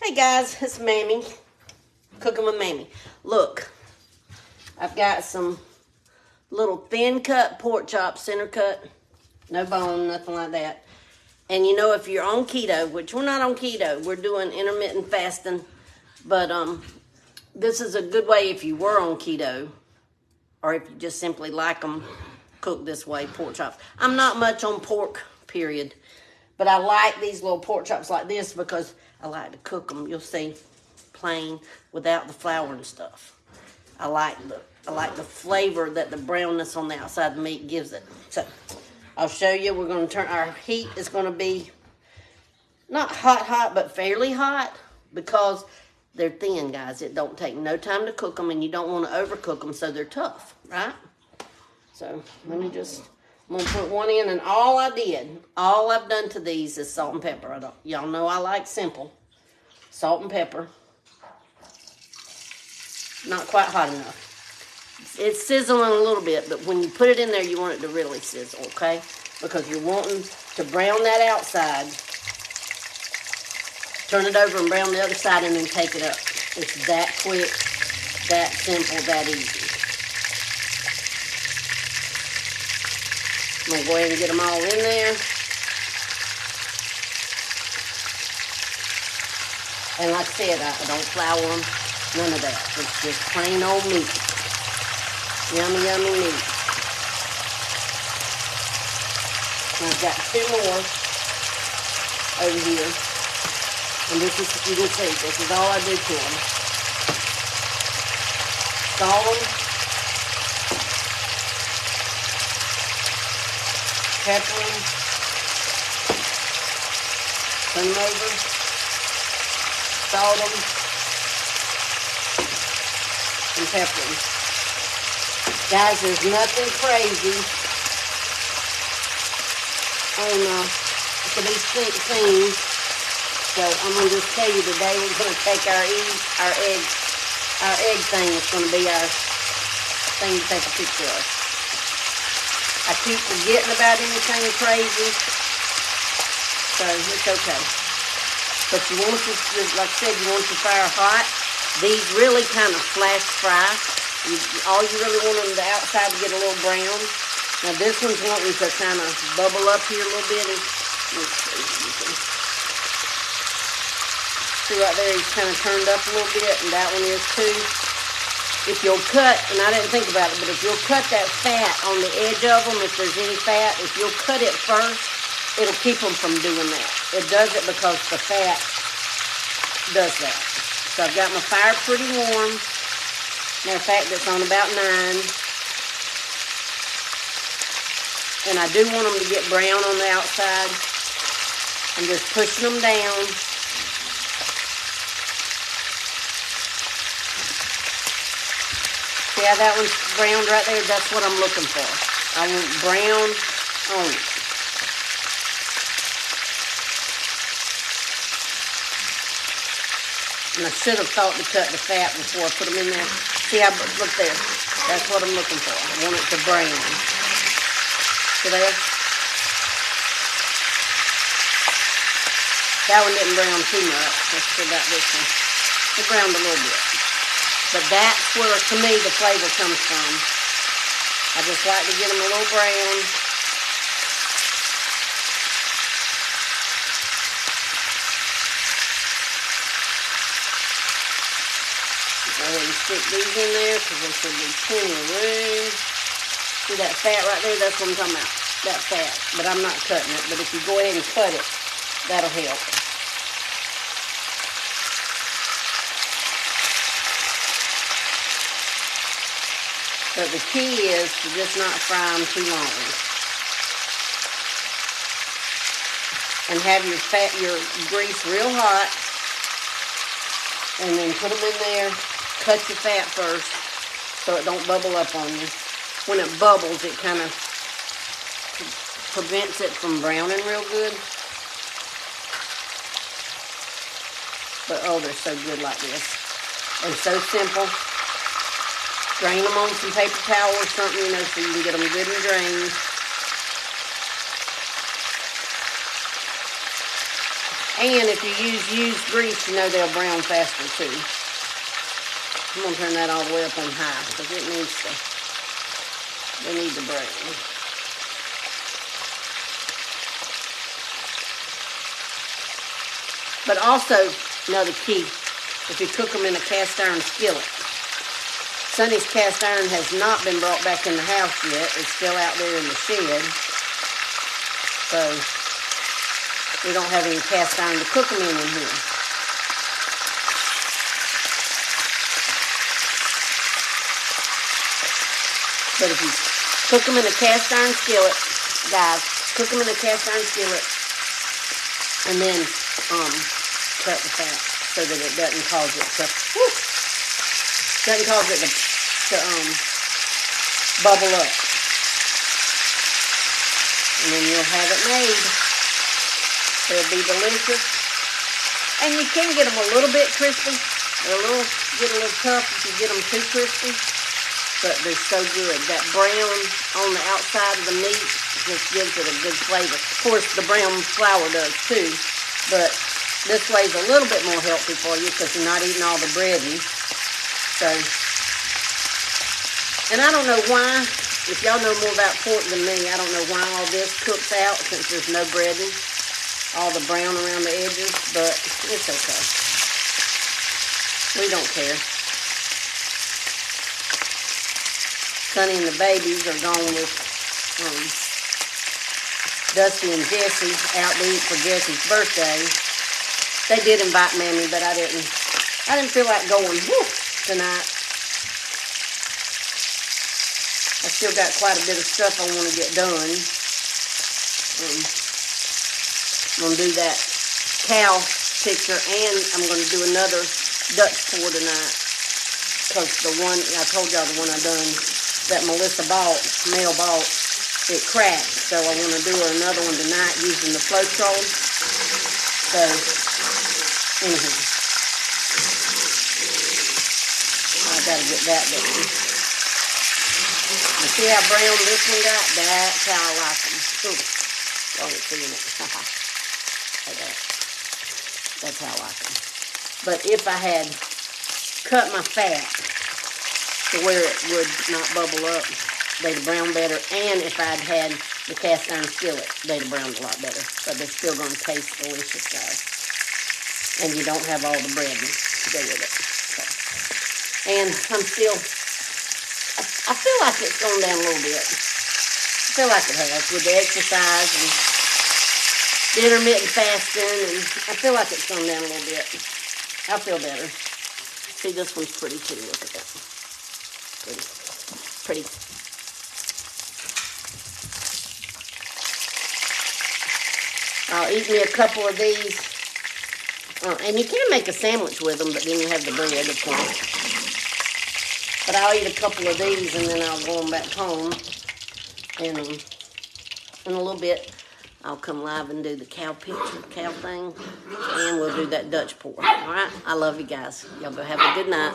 Hey guys, it's Mammy. Cooking with Mammy. Look, I've got some little thin cut pork chops, center cut, no bone, nothing like that. And you know, if you're on keto, which we're not on keto, we're doing intermittent fasting, but this is a good way if you were on keto, or if you just simply like them cooked this way, pork chops. I'm not much on pork, period, but I like these little pork chops like this because I like to cook them. You'll see, plain without the flour and stuff. I like the flavor that the brownness on the outside of the meat gives it. So I'll show you. We're going to turn, our heat is going to be not hot, but fairly hot because they're thin, guys. It don't take no time to cook them, and you don't want to overcook them so they're tough, right? So let me just, I'm going to put one in, and all I've done to these is salt and pepper. Y'all know I like simple. Salt and pepper. Not quite hot enough. It's sizzling a little bit, but when you put it in there, you want it to really sizzle, okay? Because you're wanting to brown that outside. Turn it over and brown the other side and then take it up. It's that quick, that simple, that easy. I'm going to go ahead and get them all in there. And like I said, I don't flour them, none of that. It's just plain old meat. Yummy, yummy meat. And I've got two more over here. And this is, you can see, this is all I do to them. Salt them. Pepper them. Turn them over. Salt them. And pepper them. Guys, there's nothing crazy for these things. So I'm going to just tell you today we're going to take our egg thing. It's going to be our thing to take a picture of. I keep forgetting about anything crazy, so it's okay. But you want to, like I said, you want your fire hot. These really kind of flash fry. All you really want on the outside to get a little brown. Now this one's wanting to kind of bubble up here a little bit. See right there, he's kind of turned up a little bit, and that one is too. If you'll cut, and I didn't think about it, but if you'll cut that fat on the edge of them, if there's any fat, if you'll cut it first, it'll keep them from doing that. It does it because the fat does that. So I've got my fire pretty warm. Matter of fact, it's on about 9. And I do want them to get brown on the outside. I'm just pushing them down. See how that one's browned right there? That's what I'm looking for. I want brown on it. And I should have thought to cut the fat before I put them in there. See how, look there. That's what I'm looking for. I want it to brown. See there? That one didn't brown too much. Let's see about this one. It browned a little bit. But that's where, to me, the flavor comes from. I just like to get them a little brown. Go ahead and stick these in there because there should be plenty of room. See that fat right there? That's what I'm talking about. That fat. But I'm not cutting it. But if you go ahead and cut it, that'll help. But the key is to just not fry them too long. And have your grease real hot. And then put them in there. Cut your fat first so it don't bubble up on you. When it bubbles, it kind of prevents it from browning real good. But oh, they're so good like this. And so simple. Drain them on some paper towel or something, you know, so you can get them good and drained. And if you use used grease, you know they'll brown faster too. I'm gonna turn that all the way up on high because they need to brown. But also, another key, if you cook them in a cast iron skillet. Sonny's cast iron has not been brought back in the house yet. It's still out there in the shed. So, we don't have any cast iron to cook them in here. But if you cook them in a cast iron skillet, guys, cook them in a cast iron skillet, and then cut the fat so that it doesn't cause it to bubble up. And then you'll have it made. They'll be delicious. And you can get them a little bit crispy. They're get a little tough if you get them too crispy. But they're so good. That brown on the outside of the meat just gives it a good flavor. Of course, the brown flour does too. But this way is a little bit more healthy for you because you're not eating all the breading. So, and I don't know why. If y'all know more about pork than me, I don't know why all this cooks out since there's no breading. All the brown around the edges, but it's okay. We don't care. Sonny and the babies are gone with Dusty and Jesse out to eat for Jesse's birthday. They did invite Mammy, but I didn't feel like going tonight. I still got quite a bit of stuff I want to get done. I'm going to do that cow picture, and I'm going to do another Dutch pour tonight. Because the one, I told y'all the one I done, that Melissa Mel bought, it cracked. So I want to do another one tonight using the Floetrol. So, anyhow. I got to get that done. You see how brown this one got? That's how I like them. Ooh, y'all ain't seeing it. Like that. That's how I like them. But if I had cut my fat to where it would not bubble up, they'd brown better. And if I'd had the cast iron skillet, they'd have browned a lot better. But they're still going to taste delicious, guys. And you don't have all the bread to go with it. So. And I feel like it's gone down a little bit. I feel like it has with the exercise and the intermittent fasting, and I feel like it's gone down a little bit. I feel better. See, this one's pretty too. Look at that. Pretty. I'll eat me a couple of these. And you can make a sandwich with them, but then you have the bread, of course. But I'll eat a couple of these, and then I'll go on back home. And in a little bit, I'll come live and do the cow thing. And we'll do that Dutch pour. All right? I love you guys. Y'all go have a good night.